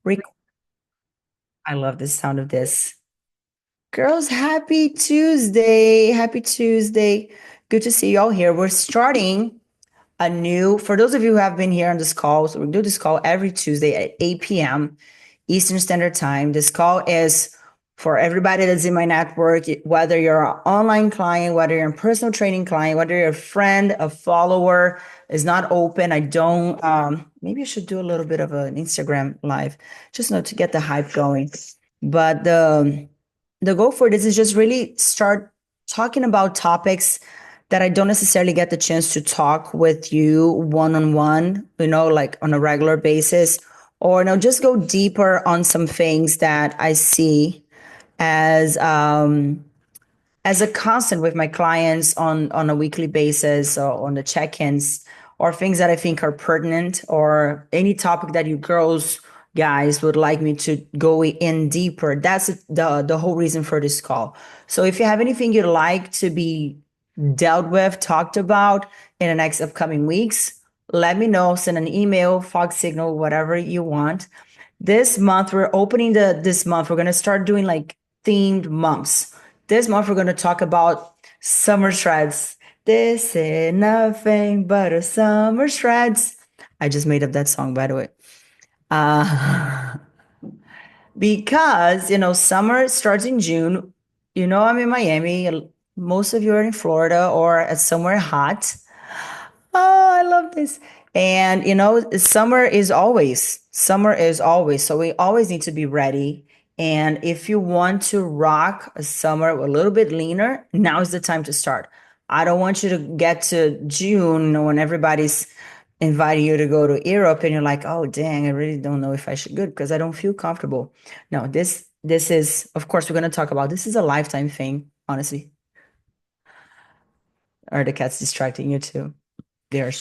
Rick, I love the sound of this. Girls, happy Tuesday. Happy Tuesday. Good to see you all here. We're starting for those of you who have been here on this call, so we do this call every Tuesday at 8 p.m. Eastern Standard Time. This call is for everybody that's in my network, whether you're an online client, whether you're a personal training client, whether you're a friend, a follower, is not open. I don't, maybe I should do a little bit of an Instagram live, just to get the hype going. But the goal for this is just really start talking about topics that I don't necessarily get the chance to talk with you one on one, like on a regular basis, or just go deeper on some things that I see as as a constant with my clients on a weekly basis or on the check-ins or things that I think are pertinent or any topic that you girls guys would like me to go in deeper. That's the whole reason for this call. So if you have anything you'd like to be dealt with, talked about in the next upcoming weeks, let me know. Send an email, fog signal, whatever you want. This month, we're opening this month. We're going to start doing like themed months. This month, we're going to talk about summer shreds. This is nothing but a summer shreds. I just made up that song, by the way. Uh, because, summer starts in June. I'm in Miami. Most of you are in Florida or at somewhere hot. Oh, I love this. And summer is always. So we always need to be ready. And if you want to rock a summer a little bit leaner, now is the time to start. I don't want you to get to June when everybody's inviting you to go to Europe and you're like, oh dang, I really don't know if I should go because I don't feel comfortable. No, this is, of course, we're gonna talk about this is a lifetime thing, honestly. Are the cats distracting you too? They're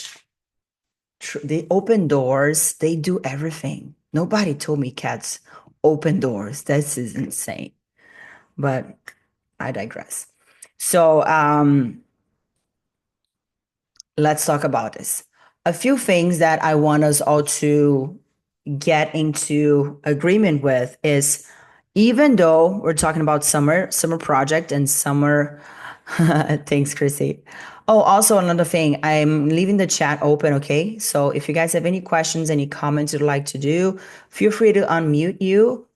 they open doors. They do everything. Nobody told me cats open doors. This is insane. But I digress. So let's talk about this. A few things that I want us all to get into agreement with is even though we're talking about summer project and summer thanks, Chrissy. Oh, also another thing, I'm leaving the chat open, okay? So if you guys have any questions, any comments you'd like to do, feel free to unmute you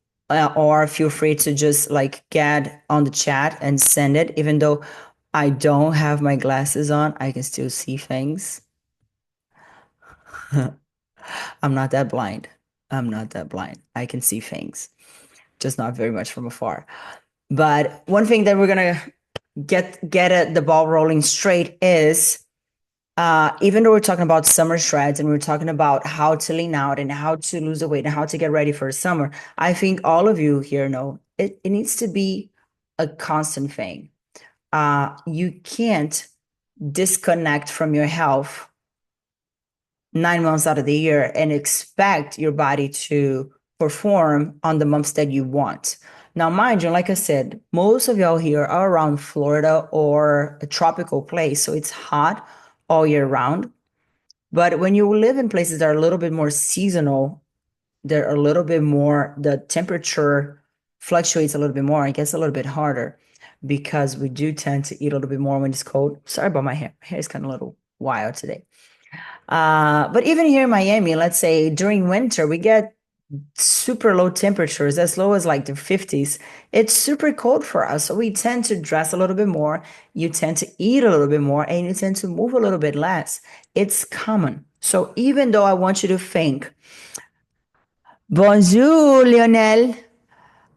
or feel free to just like get on the chat and send it. Even though I don't have my glasses on, I can still see things. I'm not that blind. I'm not that blind. I can see things, just not very much from afar. But one thing that we're gonna get the ball rolling straight is even though we're talking about summer shreds and we're talking about how to lean out and how to lose the weight and how to get ready for summer, I think all of you here know it needs to be a constant thing. You can't disconnect from your health 9 months out of the year and expect your body to perform on the months that you want. Now, mind you, like I said, most of y'all here are around Florida or a tropical place, so it's hot all year round. But when you live in places that are a little bit more seasonal, they're a little bit more, the temperature fluctuates a little bit more. It gets a little bit harder because we do tend to eat a little bit more when it's cold. Sorry about my hair. My hair is kind of a little wild today. But even here in Miami, let's say during winter, we get super low temperatures, as low as like the 50s. It's super cold for us. So we tend to dress a little bit more. You tend to eat a little bit more and you tend to move a little bit less. It's common. So even though I want you to think, bonjour, Lionel,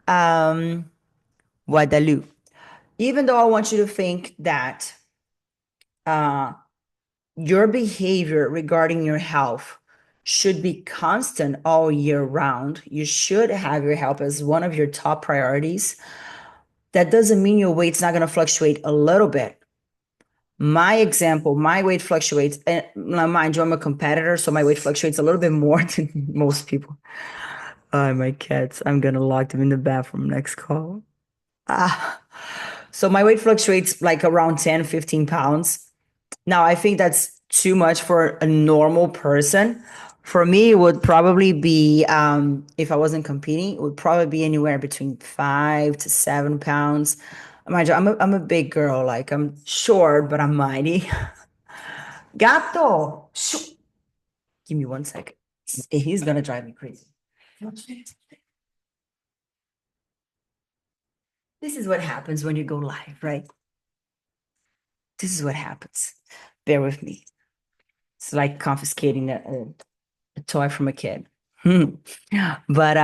um, Guadalupe. Even though I want you to think that uh, your behavior regarding your health should be constant all year round. You should have your health as one of your top priorities. That doesn't mean your weight's not going to fluctuate a little bit. My example, my weight fluctuates. And now mind you, I'm a competitor, so my weight fluctuates a little bit more than most people. Oh, my cats. I'm going to lock them in the bathroom next call. Ah. So my weight fluctuates like around 10, 15 pounds. Now, I think that's too much for a normal person. For me, it would probably be, if I wasn't competing, it would probably be anywhere between 5 to 7 pounds. Mind you, I'm a big girl. Like I'm short, but I'm mighty. Gato, give me 1 second. He's gonna drive me crazy. This is what happens when you go live, right? This is what happens. Bear with me. It's like confiscating a toy from a kid. Hmm. But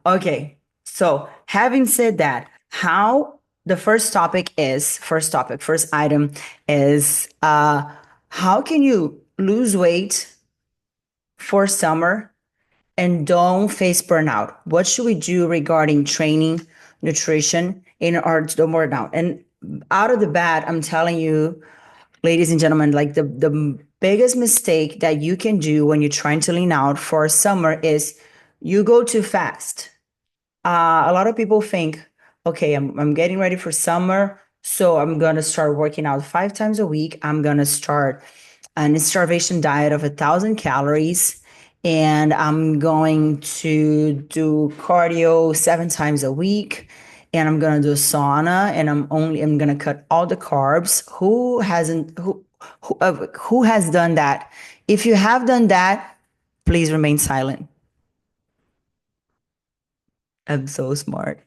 okay. So having said that, how the first item is how can you lose weight for summer and don't face burnout? What should we do regarding training, nutrition in order to do burnout? And out of the bat, I'm telling you, ladies and gentlemen, like the biggest mistake that you can do when you're trying to lean out for summer is you go too fast. A lot of people think, okay, I'm getting ready for summer, so I'm gonna start working out 5 times a week. I'm gonna start an starvation diet of 1,000 calories, and I'm going to do cardio 7 times a week, and I'm gonna do sauna, and I'm gonna cut all the carbs. Who has done that? If you have done that, please remain silent. I'm so smart.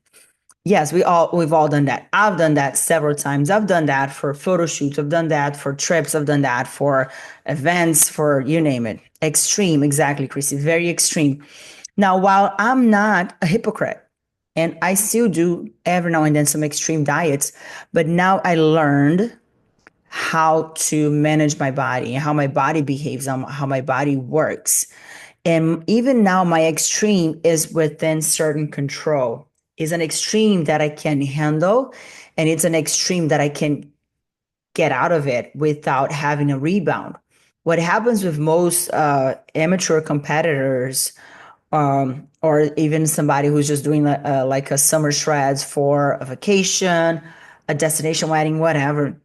Yes, we've all done that. I've done that several times. I've done that for photo shoots. I've done that for trips. I've done that for events, for you name it. Extreme, exactly, Chrissy. Very extreme. Now, while I'm not a hypocrite, and I still do every now and then some extreme diets, but now I learned how to manage my body, how my body behaves, how my body works. And even now, my extreme is within certain control. Is an extreme that I can handle, and it's an extreme that I can get out of it without having a rebound. What happens with most amateur competitors, or even somebody who's just doing like a summer shreds for a vacation, a destination wedding, whatever,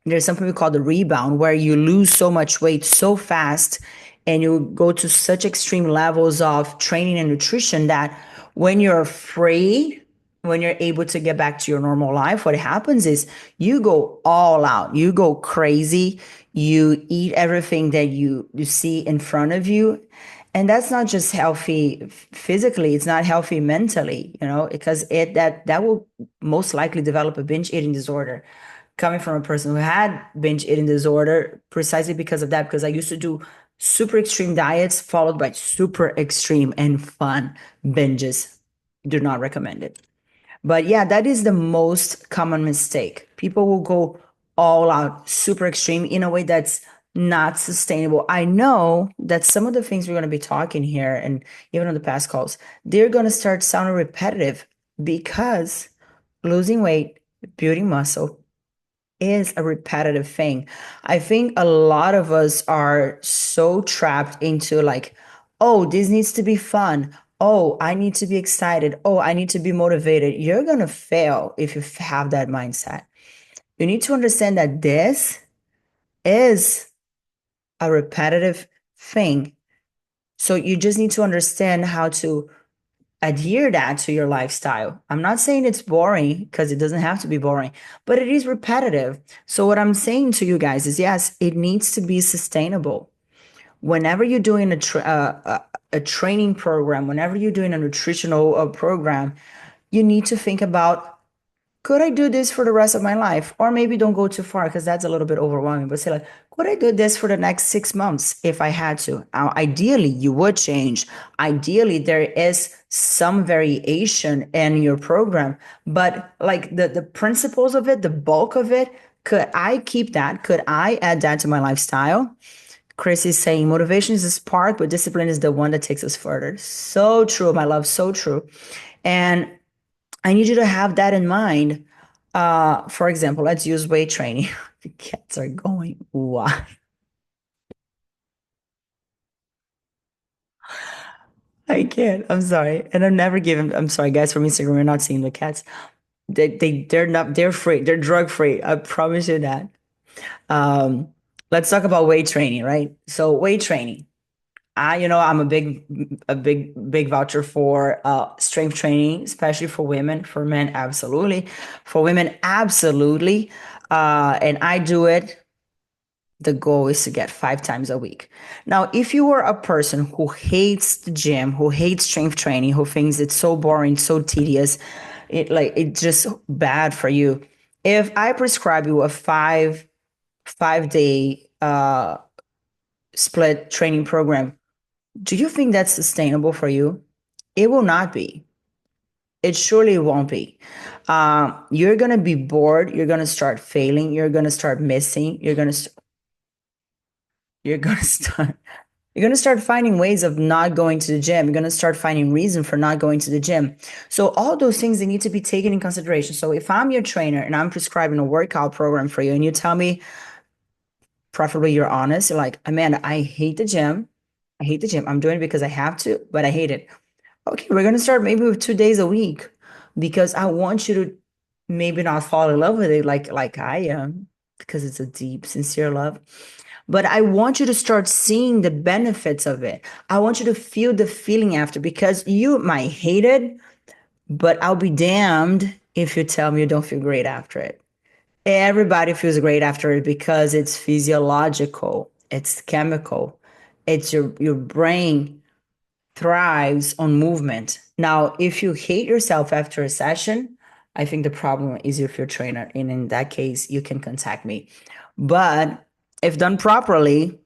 there's something we call the rebound where you lose so much weight so fast and you go to such extreme levels of training and nutrition that when you're free, when you're able to get back to your normal life, what happens is you go all out, you go crazy, you eat everything that you see in front of you. And that's not just healthy physically, it's not healthy mentally, because that will most likely develop a binge eating disorder, coming from a person who had binge eating disorder, precisely because of that, because I used to do super extreme diets followed by super extreme and fun binges. Do not recommend it. But yeah, that is the most common mistake. People will go all out, super extreme in a way that's not sustainable. I know that some of the things we're going to be talking here and even on the past calls, they're going to start sounding repetitive because losing weight, building muscle, is a repetitive thing. I think a lot of us are so trapped into like, oh, this needs to be fun. Oh, I need to be excited. Oh, I need to be motivated. You're going to fail if you have that mindset. You need to understand that this is a repetitive thing. So you just need to understand how to adhere that to your lifestyle. I'm not saying it's boring because it doesn't have to be boring, but it is repetitive. So what I'm saying to you guys is yes, it needs to be sustainable. Whenever you're doing a training program, whenever you're doing a nutritional program, you need to think about, could I do this for the rest of my life? Or maybe don't go too far because that's a little bit overwhelming. But say like, could I do this for the next 6 months if I had to? Ideally, you would change. Ideally, there is some variation in your program, but like the principles of it, the bulk of it, could I keep that? Could I add that to my lifestyle? Chris is saying motivation is a spark, but discipline is the one that takes us further. So true, my love, so true. And I need you to have that in mind. For example, let's use weight training. The cats are going, why? I can't. I'm sorry. And I'm never giving, I'm sorry, guys, from Instagram, we're not seeing the cats. They're not, they're free. They're drug free. I promise you that. Um, let's talk about weight training, right? So weight training. I'm a big voucher for strength training, especially for women. For men, absolutely. For women, absolutely. And I do it. The goal is to get 5 times a week. Now, if you are a person who hates the gym, who hates strength training, who thinks it's so boring, so tedious, it's just bad for you. If I prescribe you a five day split training program, do you think that's sustainable for you? It will not be. It surely won't be. You're gonna be bored. You're gonna start failing. You're gonna start missing. You're gonna start. You're gonna start finding ways of not going to the gym. You're gonna start finding reason for not going to the gym. So all those things they need to be taken in consideration. So if I'm your trainer and I'm prescribing a workout program for you, and you tell me, preferably you're honest, you're like, Amanda, I hate the gym. I hate the gym. I'm doing it because I have to, but I hate it. Okay, we're gonna start maybe with 2 days a week because I want you to maybe not fall in love with it like I am, because it's a deep, sincere love. But I want you to start seeing the benefits of it. I want you to feel the feeling after, because you might hate it, but I'll be damned if you tell me you don't feel great after it. Everybody feels great after it because it's physiological, it's chemical, it's your brain thrives on movement. Now, if you hate yourself after a session, I think the problem is with your trainer. And in that case, you can contact me. But if done properly,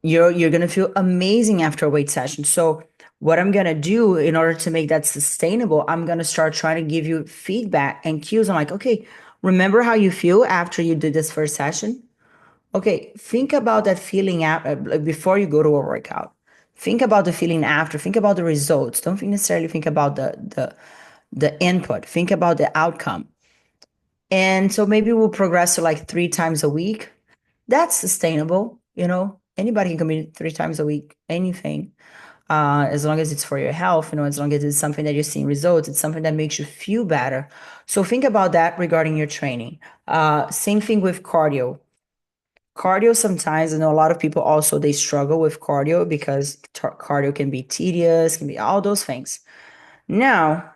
you're gonna feel amazing after a weight session. So what I'm gonna do in order to make that sustainable, I'm gonna start trying to give you feedback and cues. I'm like, okay, remember how you feel after you did this first session? Okay, think about that feeling before you go to a workout. Think about the feeling after. Think about the results. Don't necessarily think about the input. Think about the outcome. And so maybe we'll progress to like 3 times a week. That's sustainable. Anybody can commit 3 times a week, anything, as long as it's for your health, as long as it's something that you're seeing results, it's something that makes you feel better. So think about that regarding your training. Same thing with cardio. Cardio sometimes, I know a lot of people also they struggle with cardio because cardio can be tedious, can be all those things. Now,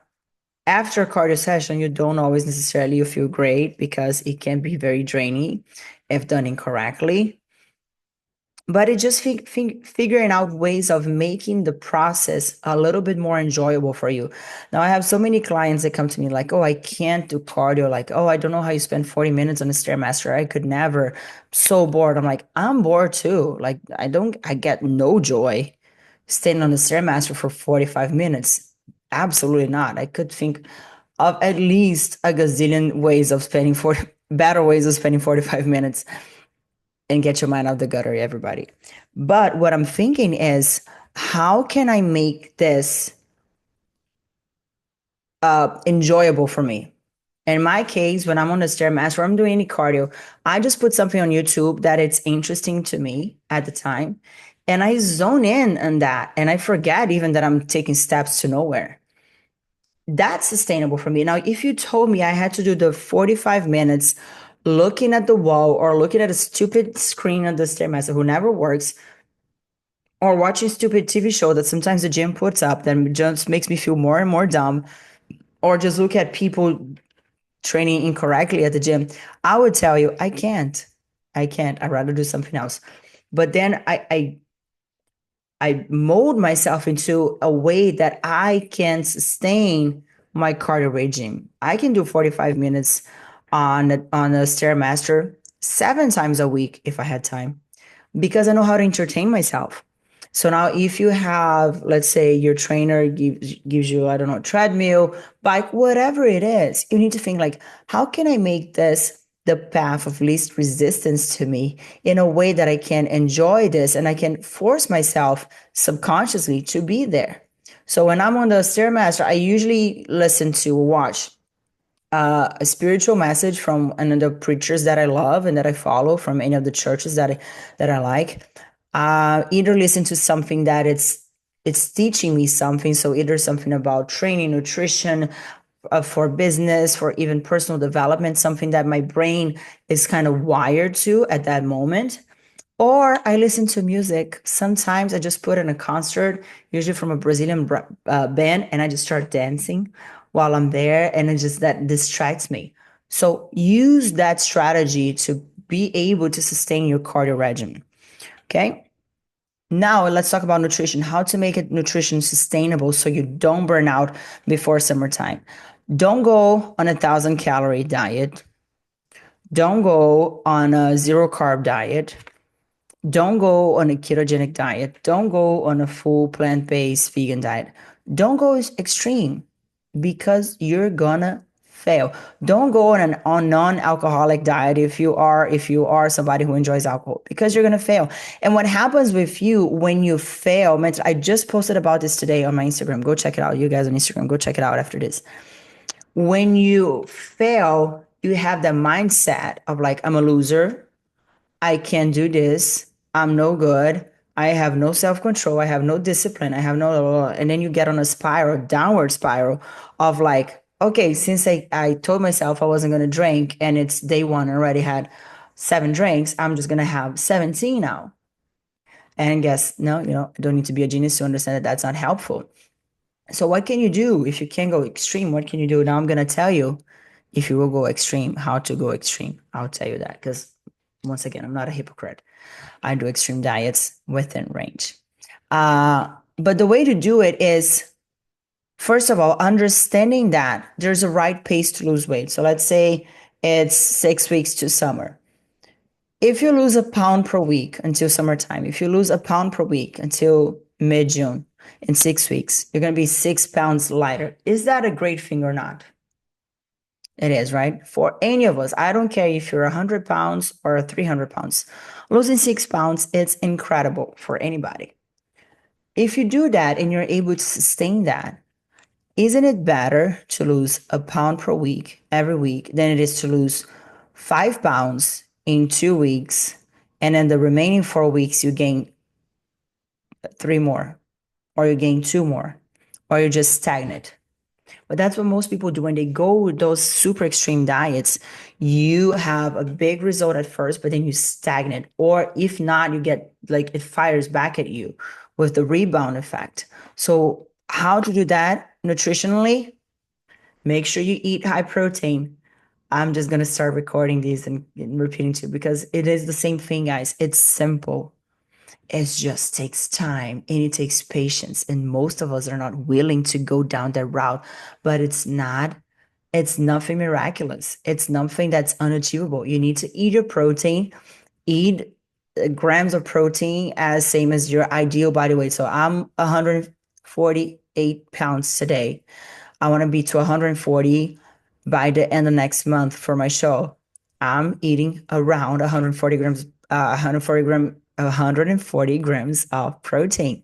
after a cardio session, you don't always necessarily feel great because it can be very draining if done incorrectly. But it just figuring out ways of making the process a little bit more enjoyable for you. Now, I have so many clients that come to me like, oh, I can't do cardio. Like, oh, I don't know how you spend 40 minutes on a Stairmaster. I could never. So bored. I'm like, I'm bored too. Like, I get no joy staying on the Stairmaster for 45 minutes. Absolutely not. I could think of at least a gazillion ways of spending 40, better ways of spending 45 minutes and get your mind out of the gutter, everybody. But what I'm thinking is, how can I make this enjoyable for me? In my case, when I'm on the Stairmaster or I'm doing any cardio, I just put something on YouTube that it's interesting to me at the time. And I zone in on that. And I forget even that I'm taking steps to nowhere. That's sustainable for me. Now, if you told me I had to do the 45 minutes looking at the wall or looking at a stupid screen on the Stairmaster who never works, or watching stupid TV show that sometimes the gym puts up that just makes me feel more and more dumb, or just look at people training incorrectly at the gym, I would tell you, I can't. I can't. I'd rather do something else. But then I mold myself into a way that I can sustain my cardio regime. I can do 45 minutes on a Stairmaster 7 times a week if I had time, because I know how to entertain myself. So now if you have, let's say your trainer gives you, I don't know, treadmill, bike, whatever it is, you need to think like, how can I make this the path of least resistance to me in a way that I can enjoy this and I can force myself subconsciously to be there. So when I'm on the Stairmaster, I usually listen to watch a spiritual message from another preachers that I love and that I follow from any of the churches that I like. Either listen to something that it's teaching me something. So either something about training, nutrition, for business, for even personal development, something that my brain is kind of wired to at that moment. Or I listen to music. Sometimes I just put in a concert, usually from a Brazilian band, and I just start dancing while I'm there, and it just that distracts me. So use that strategy to be able to sustain your cardio regimen. Okay. Now let's talk about nutrition. How to make it nutrition sustainable so you don't burn out before summertime. Don't go on 1,000 calorie diet. Don't go on a zero carb diet. Don't go on a ketogenic diet. Don't go on a full plant based vegan diet. Don't go extreme because you're gonna fail. Don't go on an on non-alcoholic diet if you are somebody who enjoys alcohol because you're gonna fail. And what happens with you when you fail, I just posted about this today on my Instagram. Go check it out. You guys on Instagram, go check it out after this. When you fail, you have the mindset of like, I'm a loser. I can't do this. I'm no good. I have no self control. I have no discipline. I have no, and then you get on a spiral, downward spiral of like, okay, since I told myself I wasn't going to drink and it's day one, I already had 7 drinks, I'm just going to have 17 now. And guess, no, I don't need to be a genius to understand that that's not helpful. So what can you do if you can't go extreme? What can you do? Now I'm going to tell you if you will go extreme, how to go extreme. I'll tell you that because once again, I'm not a hypocrite. I do extreme diets within range. But the way to do it is, first of all, understanding that there's a right pace to lose weight. So let's say it's 6 weeks to summer. If you lose a pound per week until summertime, if you lose a pound per week until mid June in 6 weeks, you're going to be 6 pounds lighter. Is that a great thing or not? It is, right? For any of us, I don't care if you're 100 pounds or 300 pounds. Losing 6 pounds, it's incredible for anybody. If you do that and you're able to sustain that, isn't it better to lose a pound per week every week than it is to lose 5 pounds in 2 weeks and then the remaining 4 weeks you gain three more, or you gain two more, or you just stagnate? But that's what most people do when they go with those super extreme diets. You have a big result at first, but then you stagnate. Or if not, you get like it fires back at you with the rebound effect. So, how to do that nutritionally? Make sure you eat high protein. I'm just going to start recording these and repeating to you because it is the same thing, guys. It's simple. It just takes time and it takes patience. And most of us are not willing to go down that route, but it's nothing miraculous. It's nothing that's unachievable. You need to eat your protein, eat grams of protein as same as your ideal body weight. So I'm 148 pounds today. I want to be to 140 by the end of next month for my show. I'm eating around 140 grams, 140 grams of protein,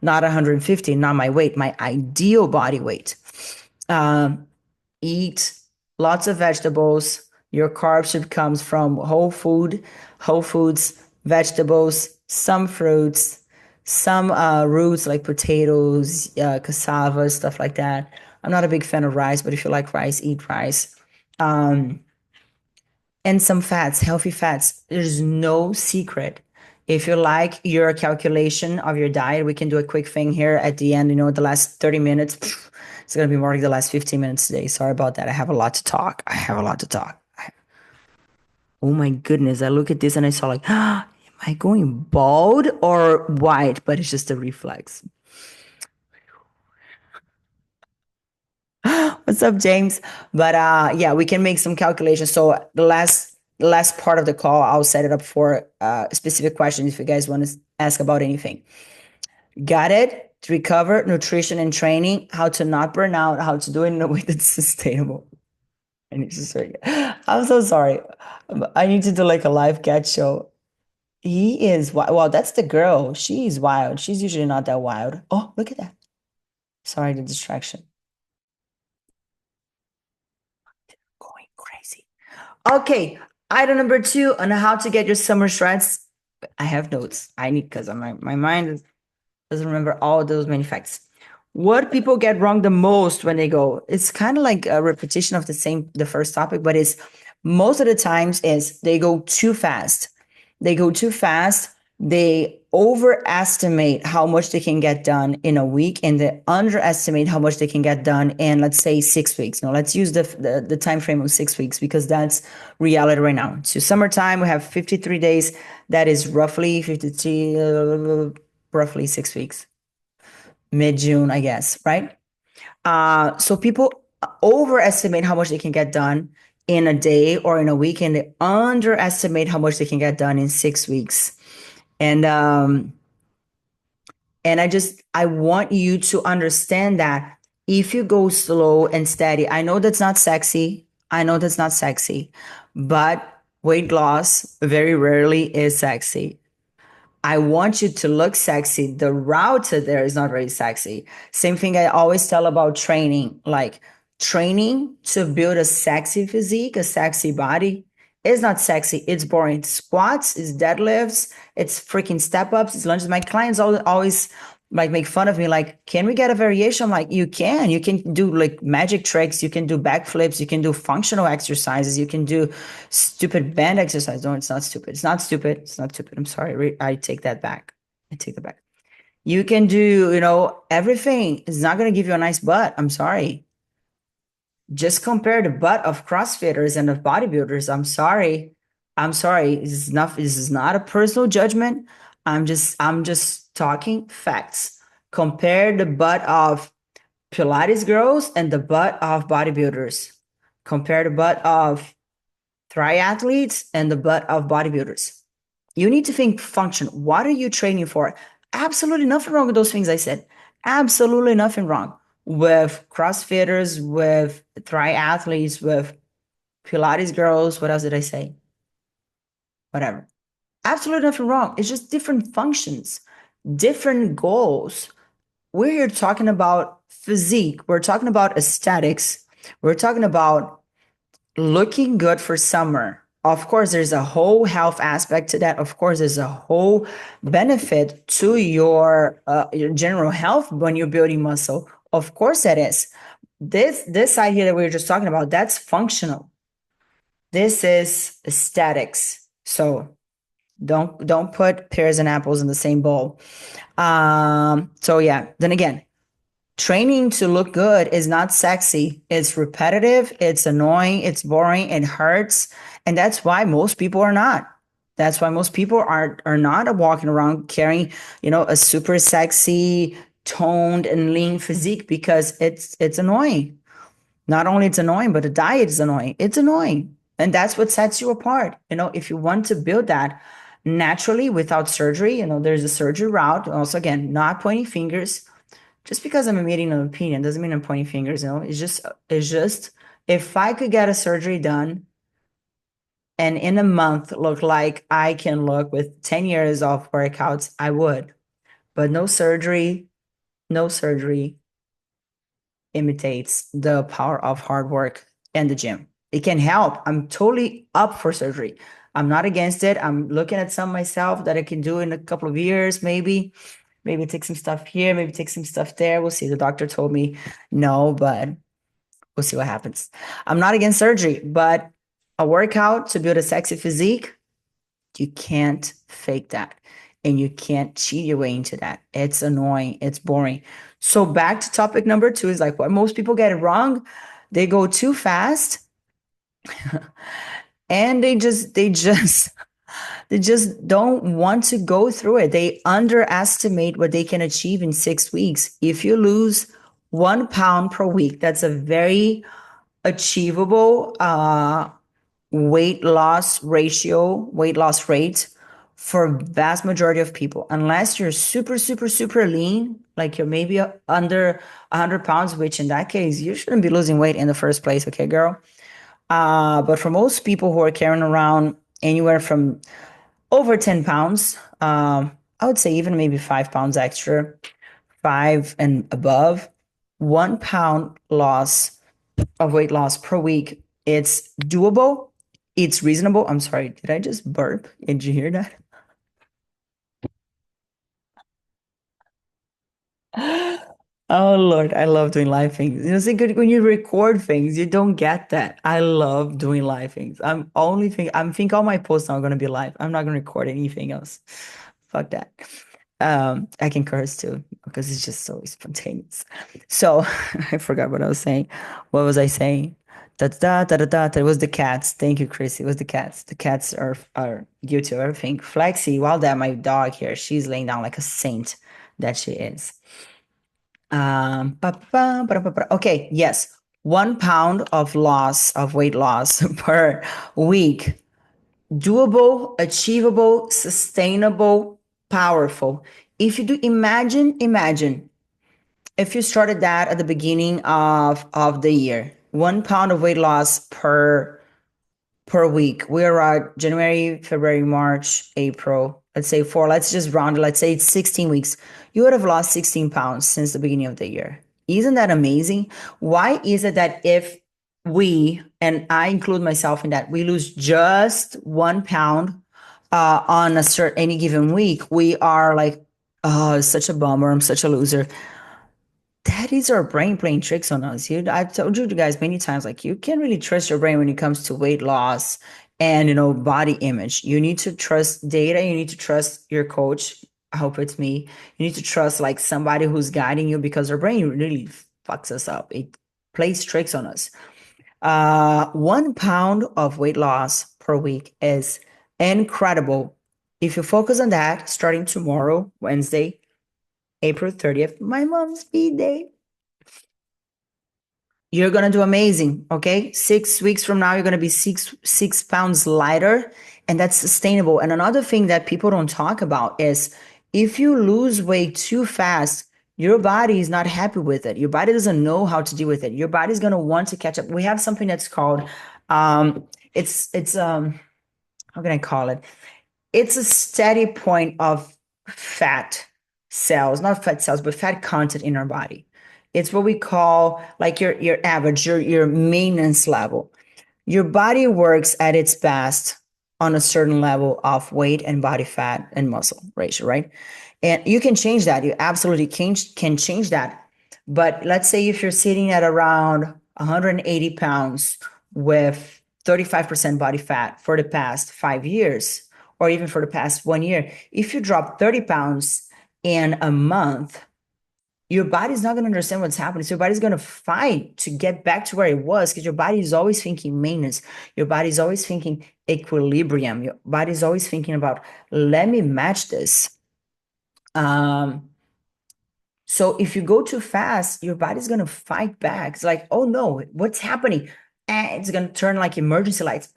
not 150, not my weight, my ideal body weight. Um, Eat lots of vegetables. Your carbs should come from whole foods, vegetables, some fruits, some roots like potatoes, cassava, stuff like that. I'm not a big fan of rice, but if you like rice, eat rice. Um, and some fats, healthy fats. There's no secret. If you like your calculation of your diet, we can do a quick thing here at the end. The last 30 minutes, it's going to be more like the last 15 minutes today. Sorry about that. I have a lot to talk. I have a lot to talk. Oh my goodness. I look at this and I saw like, am I going bald or white? But it's just a reflex. What's up, James? But yeah, we can make some calculations. So the last part of the call, I'll set it up for specific questions if you guys want to ask about anything. Got it? To recover, nutrition and training, how to not burn out, how to do it in a way that's sustainable. I need to sorry. I'm so sorry. I need to do like a live cat show. He is wild. Well, that's the girl. She's wild. She's usually not that wild. Oh, look at that. Sorry, the distraction. Going crazy. Okay, item number 2 on how to get your summer shreds. I have notes. I need because my mind doesn't remember all those many facts. What people get wrong the most when they go, it's kind of like a repetition of the first topic, but it's most of the times is they go too fast. They go too fast. They overestimate how much they can get done in a week, and they underestimate how much they can get done in, let's say, 6 weeks. Now, let's use the time frame of 6 weeks because that's reality right now. So, summertime, we have 53 days. That is roughly 53, roughly 6 weeks, mid June, I guess, right? So people overestimate how much they can get done in a day or in a week, and they underestimate how much they can get done in 6 weeks. And I want you to understand that if you go slow and steady, I know that's not sexy. I know that's not sexy, but weight loss very rarely is sexy. I want you to look sexy. The route to there is not very sexy. Same thing I always tell about training. Like training to build a sexy physique, a sexy body is not sexy. It's boring. It's squats, it's deadlifts, it's freaking step ups, it's lunges. My clients always like make fun of me, like, can we get a variation? I'm like, you can do like magic tricks, you can do backflips, you can do functional exercises, you can do stupid band exercise. No, it's not stupid. It's not stupid. It's not stupid. I'm sorry. I take that back. I take that back. You can do, everything. It's not going to give you a nice butt. I'm sorry. Just compare the butt of CrossFitters and of bodybuilders. I'm sorry. I'm sorry. This is not a personal judgment. I'm just talking facts. Compare the butt of Pilates girls and the butt of bodybuilders. Compare the butt of triathletes and the butt of bodybuilders. You need to think function. What are you training for? Absolutely nothing wrong with those things I said. Absolutely nothing wrong with CrossFitters, with triathletes, with Pilates girls. What else did I say? Whatever. Absolutely nothing wrong. It's just different functions, different goals. We're here talking about physique. We're talking about aesthetics. We're talking about looking good for summer. Of course, there's a whole health aspect to that. Of course, there's a whole benefit to your general health when you're building muscle. Of course, that is. This side here that we were just talking about, that's functional. This is aesthetics. So don't put pears and apples in the same bowl. So yeah. Then again, training to look good is not sexy. It's repetitive, it's annoying, it's boring, it hurts. And that's why most people are not. That's why most people are not walking around carrying, a super sexy, toned and lean physique because it's annoying. Not only it's annoying, but the diet is annoying. It's annoying. And that's what sets you apart. If you want to build that naturally without surgery, there's a surgery route. Also, again, not pointing fingers. Just because I'm emitting an opinion doesn't mean I'm pointing fingers. It's just if I could get a surgery done and in a month look like I can look with 10 years of workouts, I would. But no surgery imitates the power of hard work and the gym. It can help. I'm totally up for surgery. I'm not against it. I'm looking at some myself that I can do in a couple of years, maybe. Maybe take some stuff here, maybe take some stuff there. We'll see. The doctor told me no, but we'll see what happens. I'm not against surgery, but a workout to build a sexy physique, you can't fake that. And you can't cheat your way into that. It's annoying. It's boring. So back to topic number 2 is like what most people get it wrong. They go too fast and they just don't want to go through it. They underestimate what they can achieve in 6 weeks. If you lose 1 pound per week, that's a very achievable weight loss rate for vast majority of people. Unless you're super, super, super lean, like you're maybe under 100 pounds, which in that case, you shouldn't be losing weight in the first place, okay, girl? But for most people who are carrying around anywhere from over 10 pounds, I would say even maybe 5 pounds extra, 5 and above, 1 pound loss of weight loss per week. It's doable. It's reasonable. I'm sorry. Did I just burp? Did you hear that? Oh Lord, I love doing live things. You know, see, when you record things, you don't get that. I love doing live things. I'm think all my posts are gonna be live. I'm not gonna record anything else. Fuck that. I can curse too because it's just so spontaneous. So I forgot what I was saying. What was I saying? Da da da da da. That was the cats. Thank you, Chris. It was the cats. The cats are guilty of everything. Flexi, while that my dog here, she's laying down like a saint that she is. Okay, yes. 1 pound of loss of weight loss per week. Doable, achievable, sustainable, powerful. If you do imagine if you started that at the beginning of the year, 1 pound of weight loss per week. We're at January, February, March, April. Let's say four. Let's just round it. Let's say it's 16 weeks. You would have lost 16 pounds since the beginning of the year. Isn't that amazing? Why is it that if we, and I include myself in that, we lose just 1 pound on a certain any given week, we are like, oh, it's such a bummer. I'm such a loser. That is our brain playing tricks on us. I've told you guys many times, like you can't really trust your brain when it comes to weight loss and body image. You need to trust data. You need to trust your coach. I hope it's me. You need to trust like somebody who's guiding you because our brain really fucks us up. It plays tricks on us. 1 pound of weight loss per week is incredible. If you focus on that, starting tomorrow, Wednesday, April 30th, my mom's birthday. You're gonna do amazing, okay? 6 weeks from now, you're gonna be six pounds lighter, and that's sustainable. And another thing that people don't talk about is if you lose weight too fast, your body is not happy with it. Your body doesn't know how to deal with it. Your body's gonna want to catch up. We have something that's called it's how can I call it? It's a steady point of fat cells, not fat cells, but fat content in our body. It's what we call like your average, your maintenance level. Your body works at its best on a certain level of weight and body fat and muscle ratio, right? And you can change that. You absolutely can change that. But let's say if you're sitting at around 180 pounds with 35% body fat for the past 5 years, or even for the past 1 year, if you drop 30 pounds in a month, your body's not going to understand what's happening. So your body's going to fight to get back to where it was because your body is always thinking maintenance. Your body's always thinking equilibrium. Your body's always thinking about, let me match this. So if you go too fast, your body's going to fight back. It's like, oh no, what's happening? It's going to turn like emergency lights.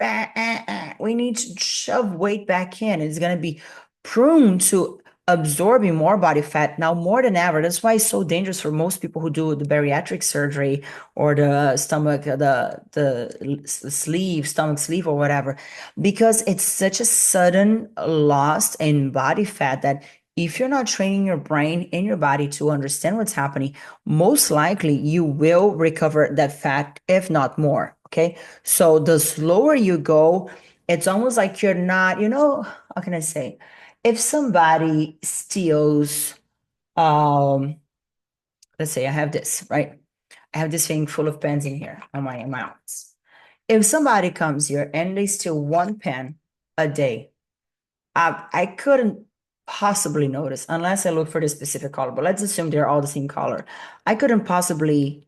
We need to shove weight back in. It's going to be prone to absorbing more body fat now more than ever. That's why it's so dangerous for most people who do the bariatric surgery or the stomach, the sleeve, stomach sleeve or whatever, because it's such a sudden loss in body fat that if you're not training your brain and your body to understand what's happening, most likely you will recover that fat, if not more. Okay. So the slower you go, it's almost like you're not, how can I say? If somebody steals, um, let's say I have this, right? I have this thing full of pens in here on my office. If somebody comes here and they steal one pen a day, I couldn't possibly notice unless I look for the specific color, but let's assume they're all the same color. I couldn't possibly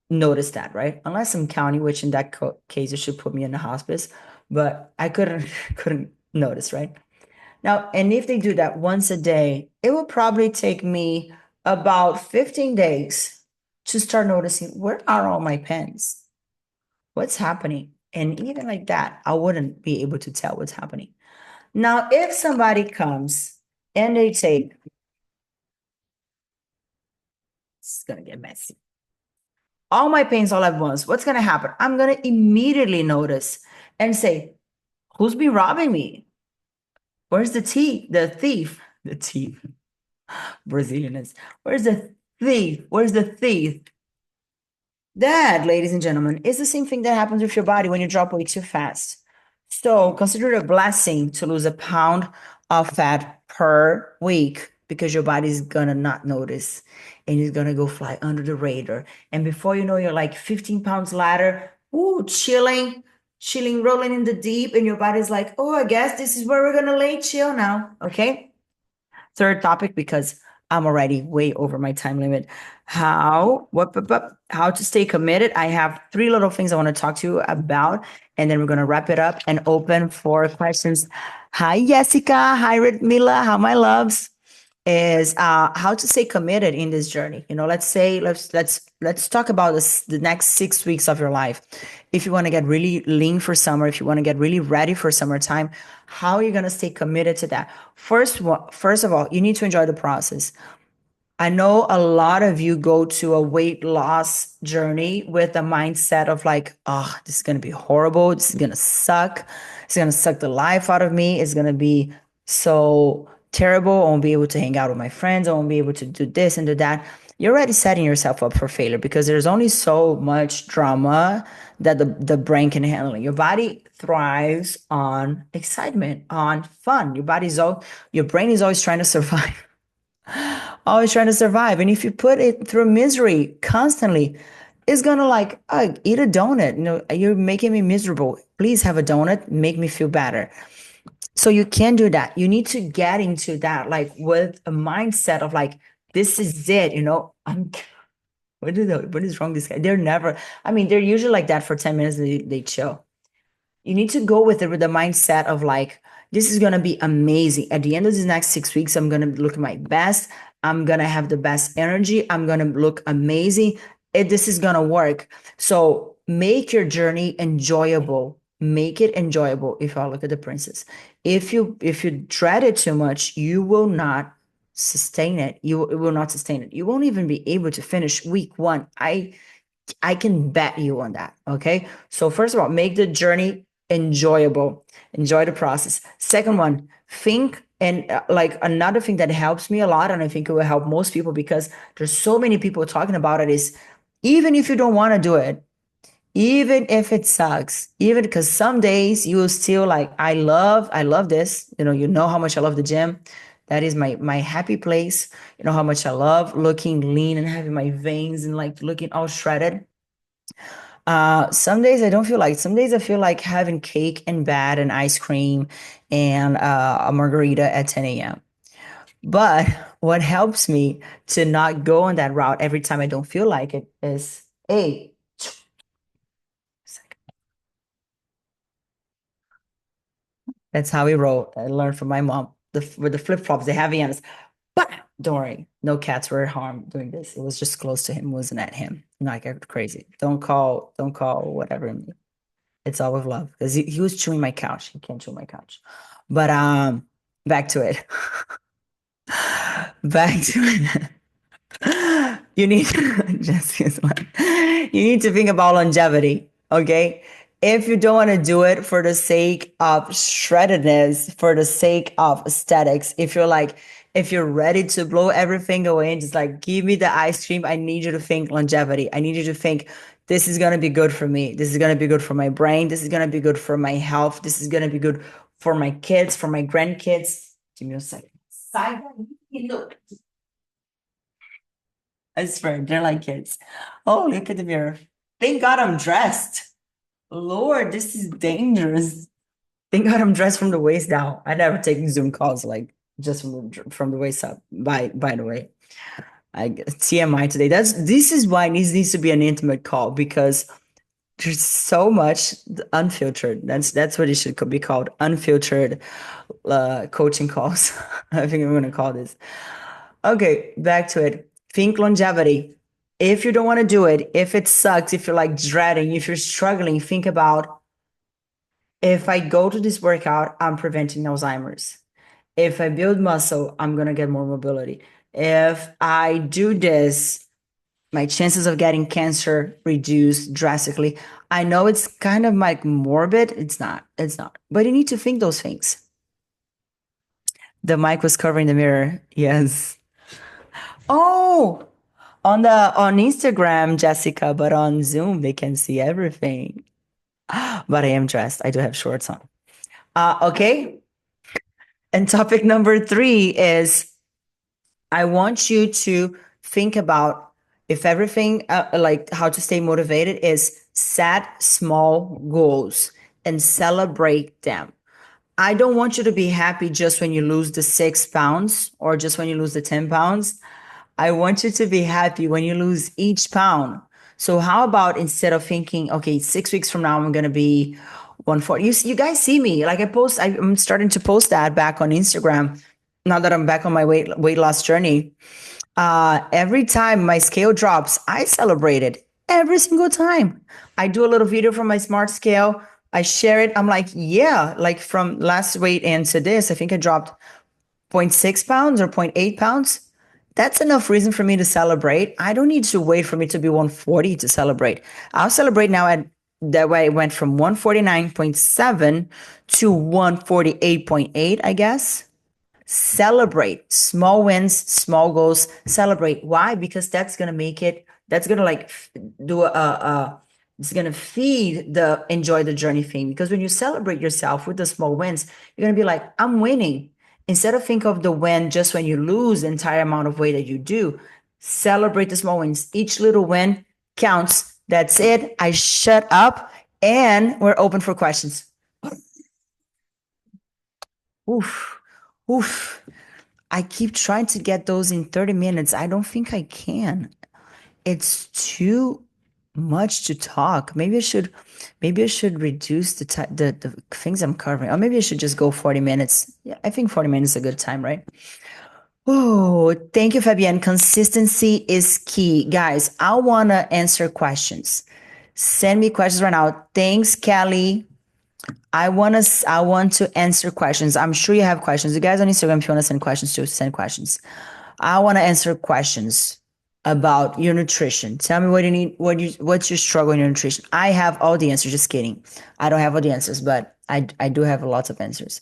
notice that, right? Unless I'm counting, which in that case, you should put me in the hospice, but I couldn't couldn't notice, right? Now, and if they do that once a day, it will probably take me about 15 days to start noticing where are all my pens? What's happening? And even like that, I wouldn't be able to tell what's happening. Now, if somebody comes and they take, it's gonna get messy. All my pains all at once. What's gonna happen? I'm gonna immediately notice and say, "Who's been robbing me? Where's the thief? The thief? The thief? Brazilians. Where's the thief? Where's the thief?" That, ladies and gentlemen, is the same thing that happens with your body when you drop weight too fast. So consider it a blessing to lose a pound of fat per week. because your body's gonna not notice and it's gonna go fly under the radar. And before you know, you're like 15 pounds lighter, ooh, chilling, rolling in the deep, and your body's like, oh, I guess this is where we're gonna lay chill now. Okay. Third topic, because I'm already way over my time limit. How to stay committed. I have three little things I want to talk to you about, and then we're gonna wrap it up and open for questions. Hi, Jessica. Hi, Mila. How my loves is how to stay committed in this journey. Let's say let's talk about the next 6 weeks of your life. If you want to get really lean for summer, if you want to get really ready for summertime, how are you going to stay committed to that? First of all, you need to enjoy the process. I know a lot of you go to a weight loss journey with the mindset of like, oh, this is going to be horrible. This is going to suck. It's going to suck the life out of me. It's going to be so terrible. I won't be able to hang out with my friends. I won't be able to do this and do that. You're already setting yourself up for failure because there's only so much drama that the brain can handle. Your body thrives on excitement, on fun. Your brain is always trying to survive. Always trying to survive. And if you put it through misery constantly, it's gonna like, eat a donut. You're making me miserable. Please have a donut, make me feel better. So you can do that. You need to get into that, like with a mindset of like, this is it. What is wrong with this guy? They're usually like that for 10 minutes, they chill. You need to go with the mindset of like, this is going to be amazing. At the end of the next 6 weeks, I'm going to look my best. I'm going to have the best energy. I'm going to look amazing. This is going to work. So make your journey enjoyable. Make it enjoyable. If I look at the princess, if you dread it too much, you will not sustain it. It will not sustain it. You won't even be able to finish week one. I can bet you on that. Okay. So first of all, make the journey enjoyable. Enjoy the process. Second one, think and like another thing that helps me a lot, and I think it will help most people because there's so many people talking about it, is even if you don't want to do it, even if it sucks, even because some days you will still like, I love this. You know how much I love the gym. That is my happy place. You know how much I love looking lean and having my veins and like looking all shredded. Some days I don't feel like. Some days I feel like having cake in bed and ice cream and a margarita at 10 a.m. But what helps me to not go on that route every time I don't feel like it is, hey, that's how we roll. I learned from my mom. With the flip flops, the heavy hands. But don't worry, no cats were harmed doing this. It was just close to him, wasn't at him. Not get crazy. Don't call whatever me. It's all with love because he was chewing my couch. He can't chew my couch. But back to it. Back to it. You need Jessica's like, you need to think about longevity. Okay. If you don't want to do it for the sake of shreddedness, for the sake of aesthetics, if you're ready to blow everything away and just like give me the ice cream, I need you to think longevity. I need you to think this is gonna be good for me. This is gonna be good for my brain. This is gonna be good for my health. This is gonna be good for my kids, for my grandkids. Give me a second. Look. I swear, they're like kids. Oh, look at the mirror. Thank God I'm dressed. Lord, this is dangerous. Thank God I'm dressed from the waist down. I never take Zoom calls like just from the waist up. By the way, TMI today. This is why this needs to be an intimate call because there's so much unfiltered. That's what it should be called. Unfiltered coaching calls. I think I'm gonna call this. Okay, back to it. Think longevity. If you don't want to do it, if it sucks, if you're like dreading, if you're struggling, think about, if I go to this workout, I'm preventing Alzheimer's. If I build muscle, I'm going to get more mobility. If I do this, my chances of getting cancer reduce drastically. I know it's kind of like morbid. It's not. It's not. But you need to think those things. The mic was covering the mirror. Yes. Oh, on Instagram, Jessica, but on Zoom they can see everything. But I am dressed. I do have shorts on. Okay. And topic number 3 is I want you to think about if everything, like how to stay motivated, is set small goals and celebrate them. I don't want you to be happy just when you lose the 6 pounds or just when you lose the 10 pounds. I want you to be happy when you lose each pound. So how about instead of thinking, okay, 6 weeks from now I'm gonna be 140. You guys see me like I'm starting to post that back on Instagram. Now that I'm back on my weight loss journey, every time my scale drops, I celebrate it every single time. I do a little video from my smart scale. I share it. I'm like, yeah, like from last weight and to this, I think I dropped zero point 0.6 pounds or zero point 0.8 pounds. That's enough reason for me to celebrate. I don't need to wait for me to be 140 to celebrate. I'll celebrate now at that way. I went from 149.7 to 148.8, I guess. Celebrate small wins, small goals. Celebrate. Why? Because that's gonna make it. That's gonna like do it's gonna feed the enjoy the journey thing. Because when you celebrate yourself with the small wins, you're gonna be like, I'm winning. Instead of think of the win just when you lose the entire amount of weight that you do, celebrate the small wins. Each little win counts. That's it. I shut up and we're open for questions. Oof, oof. I keep trying to get those in 30 minutes. I don't think I can. It's too much to talk. Maybe I should reduce the things I'm covering. Or maybe I should just go 40 minutes. Yeah, I think 40 minutes is a good time, right? Oh, thank you, Fabienne. Consistency is key. Guys, I want to answer questions. Send me questions right now. Thanks, Kelly. I want to answer questions. I'm sure you have questions. You guys on Instagram, if you want to send questions to send questions. I want to answer questions about your nutrition. Tell me what you need, what's your struggle in your nutrition. I have all the answers. Just kidding. I don't have all the answers, but I do have lots of answers.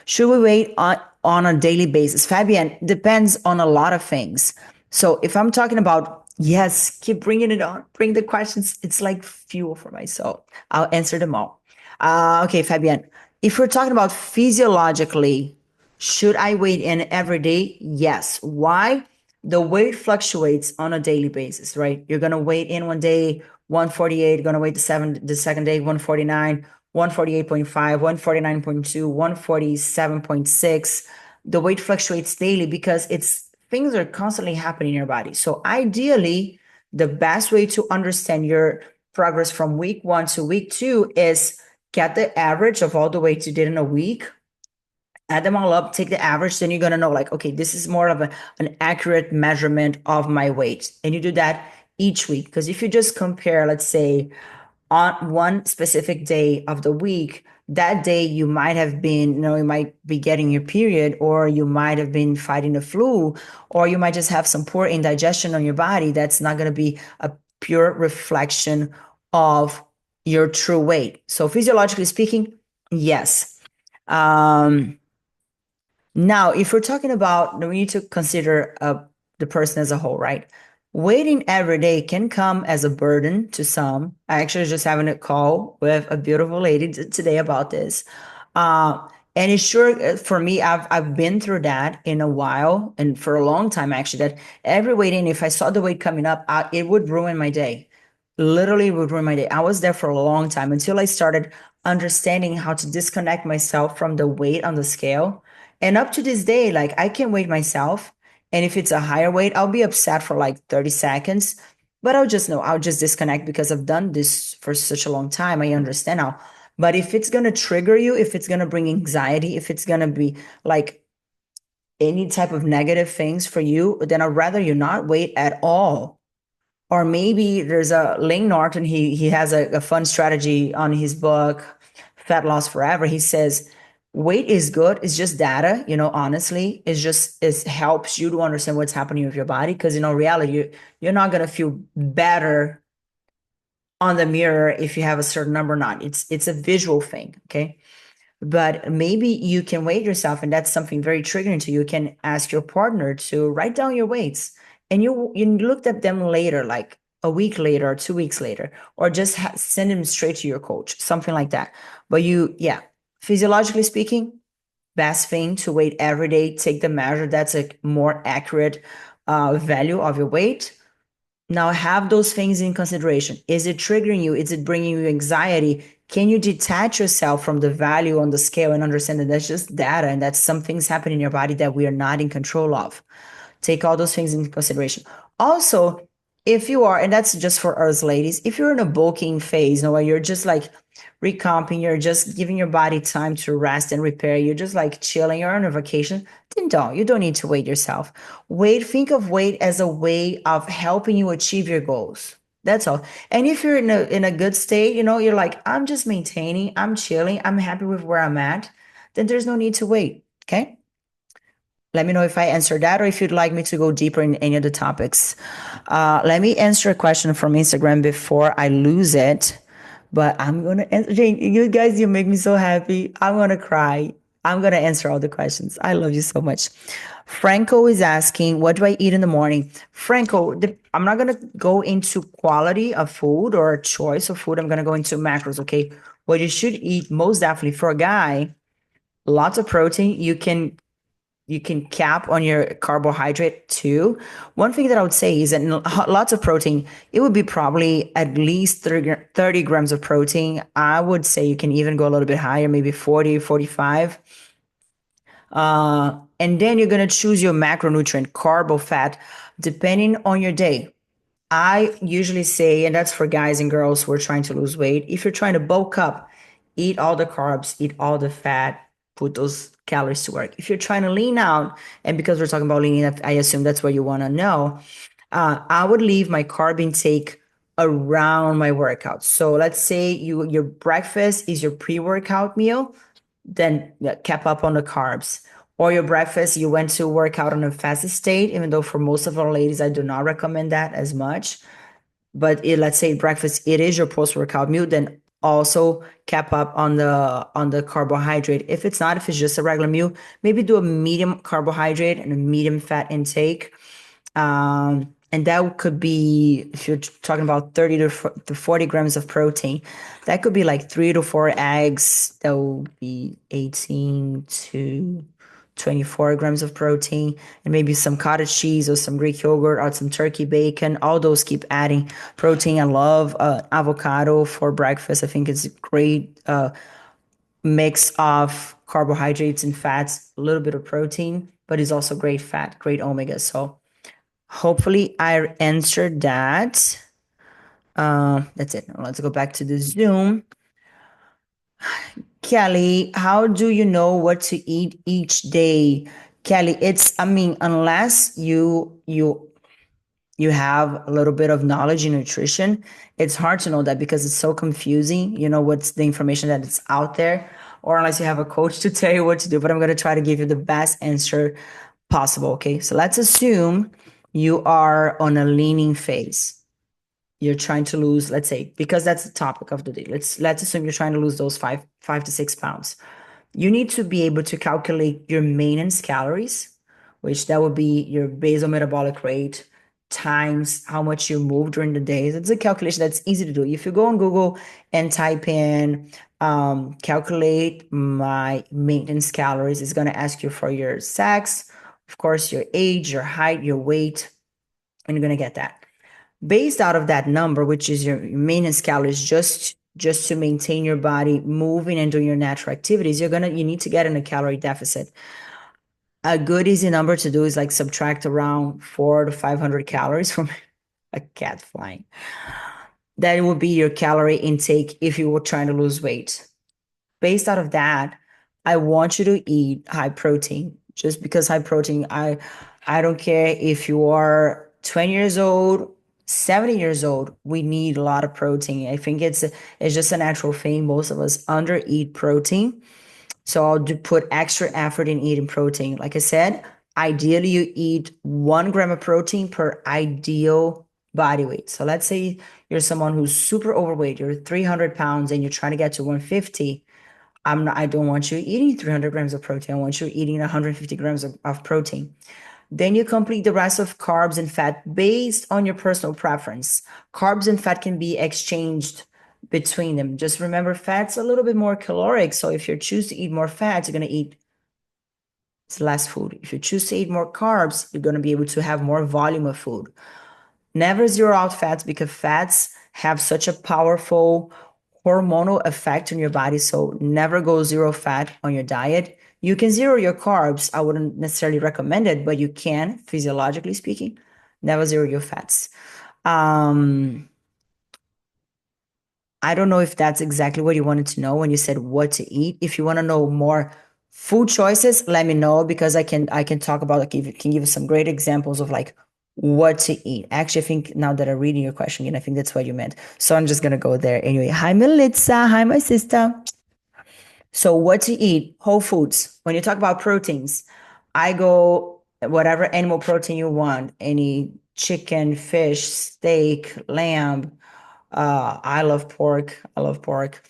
Should we wait on a daily basis? Fabian, depends on a lot of things. So if I'm talking about, yes, keep bringing it on, bring the questions. It's like fuel for my soul. I'll answer them all. Okay, Fabian, if we're talking about physiologically, should I weigh in every day? Yes. Why? The weight fluctuates on a daily basis, right? You're gonna weigh in one day 148, you're gonna weigh the second day 149, 148.5, 149.2, 147.6. The weight fluctuates daily because it's things are constantly happening in your body. So ideally, the best way to understand your progress from week 1 to week 2 is get the average of all the weights you did in a week, add them all up, take the average, then you're going to know like, okay, this is more of an accurate measurement of my weight. And you do that each week. Because if you just compare, let's say, on one specific day of the week, that day you might have been, you might be getting your period, or you might have been fighting the flu, or you might just have some poor indigestion on your body. That's not going to be a pure reflection of your true weight. So physiologically speaking, yes. Um, Now, if we're talking about, we need to consider the person as a whole, right? Waiting every day can come as a burden to some. I actually was just having a call with a beautiful lady today about this. Uh, and it's sure for me, I've been through that in a while and for a long time actually. That every waiting, if I saw the weight coming up, it would ruin my day. Literally would ruin my day. I was there for a long time until I started understanding how to disconnect myself from the weight on the scale. And up to this day, like I can weigh myself. And if it's a higher weight, I'll be upset for like 30 seconds. But I'll just know, I'll just disconnect because I've done this for such a long time. I understand now. But if it's going to trigger you, if it's going to bring anxiety, if it's going to be like any type of negative things for you, then I'd rather you not wait at all. Or maybe there's a Lane Norton, he has a fun strategy on his book, Fat Loss Forever. He says, weight is good. It's just data, honestly. It helps you to understand what's happening with your body. Because in reality, you're not gonna feel better on the mirror if you have a certain number or not. It's a visual thing, okay? But maybe you can weight yourself, and that's something very triggering to you. You can ask your partner to write down your weights, and you looked at them later, like a week later or 2 weeks later, or just send them straight to your coach, something like that. But yeah, physiologically speaking, best thing to weight every day. Take the measure. That's a more accurate value of your weight. Now have those things in consideration. Is it triggering you? Is it bringing you anxiety? Can you detach yourself from the value on the scale and understand that that's just data and that some things happen in your body that we are not in control of? Take all those things into consideration. Also, if you are, and that's just for us ladies, if you're in a bulking phase, where you're just like recomping, you're just giving your body time to rest and repair, you're just like chilling, you're on a vacation, then don't. You don't need to weight yourself. Think of weight as a way of helping you achieve your goals. That's all. And if you're in a good state, you're like, I'm just maintaining, I'm chilling, I'm happy with where I'm at, then there's no need to wait. Okay. Let me know if I answered that or if you'd like me to go deeper in any of the topics. Let me answer a question from Instagram before I lose it. But I'm going to answer. Jane, you guys, you make me so happy. I'm going to cry. I'm going to answer all the questions. I love you so much. Franco is asking, what do I eat in the morning? Franco, I'm not going to go into quality of food or choice of food. I'm going to go into macros, okay? What you should eat most definitely for a guy, lots of protein. You can cap on your carbohydrate too. One thing that I would say is that lots of protein, it would be probably at least 30 grams of protein. I would say you can even go a little bit higher, maybe 40, 45. And then you're going to choose your macronutrient, carb or fat, depending on your day. I usually say, and that's for guys and girls who are trying to lose weight, if you're trying to bulk up, eat all the carbs, eat all the fat, put those calories to work. If you're trying to lean out, and because we're talking about leaning, I assume that's what you want to know, I would leave my carb intake around my workout. So let's say your breakfast is your pre-workout meal, then cap up on the carbs. Or your breakfast, you went to work out on a fasted state, even though for most of our ladies, I do not recommend that as much. But let's say breakfast, it is your post-workout meal, then also cap up on the carbohydrate. If it's not, if it's just a regular meal, maybe do a medium carbohydrate and a medium fat intake. And that could be, if you're talking about 30 to 40 grams of protein, that could be like 3 to 4 eggs. That will be 18 to 24 grams of protein, and maybe some cottage cheese or some Greek yogurt or some turkey bacon. All those keep adding protein. I love avocado for breakfast. I think it's a great mix of carbohydrates and fats, a little bit of protein, but it's also great fat, great omega. So hopefully I answered that. That's it. Now let's go back to the Zoom. Kelly, how do you know what to eat each day? Kelly, I mean, unless you have a little bit of knowledge in nutrition, it's hard to know that because it's so confusing. What's the information that is out there, or unless you have a coach to tell you what to do. But I'm going to try to give you the best answer possible. Okay. So let's assume you are on a leaning phase. You're trying to lose, let's say, because that's the topic of the day. Let's assume you're trying to lose those 5 to 6 pounds. You need to be able to calculate your maintenance calories, which that would be your basal metabolic rate times how much you move during the day. It's a calculation that's easy to do. If you go on Google and type in calculate my maintenance calories, it's going to ask you for your sex, of course, your age, your height, your weight, and you're going to get that. Based out of that number, which is your maintenance calories, just to maintain your body moving and doing your natural activities, you need to get in a calorie deficit. A good easy number to do is like subtract around 400 to 500 calories from a cat flying. That would be your calorie intake if you were trying to lose weight. Based out of that, I want you to eat high protein. Just because high protein, I don't care if you are 20 years old, 70 years old, we need a lot of protein. I think it's just a natural thing. Most of us under eat protein. So I'll put extra effort in eating protein. Like I said, ideally you eat 1 gram of protein per ideal body weight. So let's say you're someone who's super overweight, you're 300 pounds and you're trying to get to 150. I don't want you eating 300 grams of protein. I want you eating 150 grams of protein. Then you complete the rest of carbs and fat based on your personal preference. Carbs and fat can be exchanged between them. Just remember, fat's a little bit more caloric. So if you choose to eat more fats, you're going to eat it's less food. If you choose to eat more carbs, you're going to be able to have more volume of food. Never zero out fats because fats have such a powerful hormonal effect on your body. So never go zero fat on your diet. You can zero your carbs. I wouldn't necessarily recommend it, but you can, physiologically speaking. Never zero your fats. Um, I don't know if that's exactly what you wanted to know when you said what to eat. If you want to know more food choices, let me know because I can talk about like can give you some great examples of like what to eat. Actually, I think now that I'm reading your question again, I think that's what you meant. So I'm just gonna go there anyway. Hi Melissa, hi my sister. So what to eat? Whole foods. When you talk about proteins, I go whatever animal protein you want. Any chicken, fish, steak, lamb. I love pork. I love pork.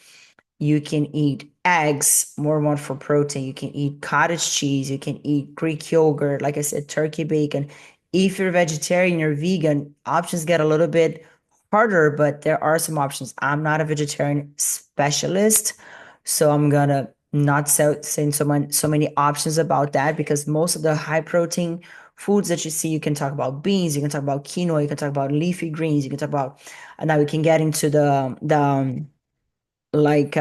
You can eat eggs, more and more for protein. You can eat cottage cheese. You can eat Greek yogurt. Like I said, turkey bacon. If you're vegetarian or vegan, options get a little bit harder, but there are some options. I'm not a vegetarian specialist, so I'm gonna not say so many options about that because most of the high protein foods that you see, you can talk about beans, you can talk about quinoa, you can talk about leafy greens, you can talk about, and now we can get into the like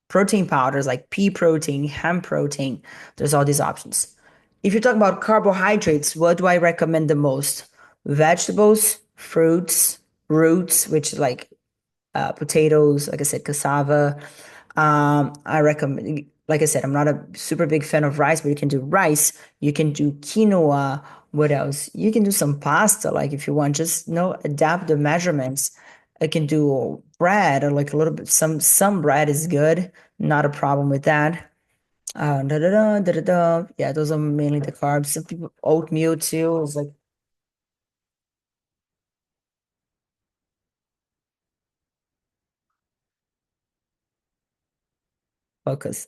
protein powders like pea protein, hemp protein. There's all these options. If you talk about carbohydrates, what do I recommend the most? Vegetables, fruits, roots, which is like potatoes, like I said, cassava. I recommend, like I said, I'm not a super big fan of rice, but you can do rice. You can do quinoa. What else? You can do some pasta, like if you want, just adapt the measurements. I can do bread or like a little bit, some bread is good. Not a problem with that. Da, da, da, da, da, da. Yeah, those are mainly the carbs. Some people oatmeal too. It's like focus.